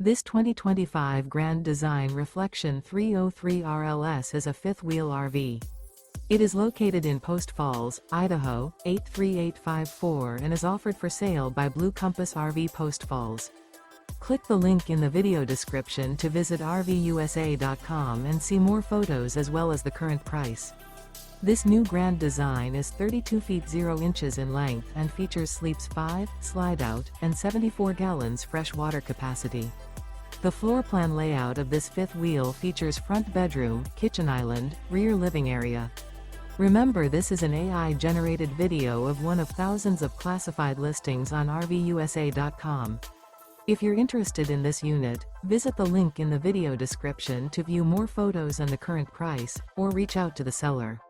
This 2025 Grand Design Reflection 303 RLS is a fifth-wheel RV. It is located in Post Falls, Idaho, 83854 and is offered for sale by Blue Compass RV Post Falls. Click the link in the video description to visit RVUSA.com and see more photos as well as the current price. This new Grand Design is 32 feet 0 inches in length and features sleeps 5, Slideout, and 74 gallons fresh water capacity. The floor plan layout of this fifth wheel features front bedroom, kitchen island, rear living area. Remember, this is an AI-generated video of one of thousands of classified listings on RVUSA.com. If you're interested in this unit, visit the link in the video description to view more photos and the current price, or reach out to the seller.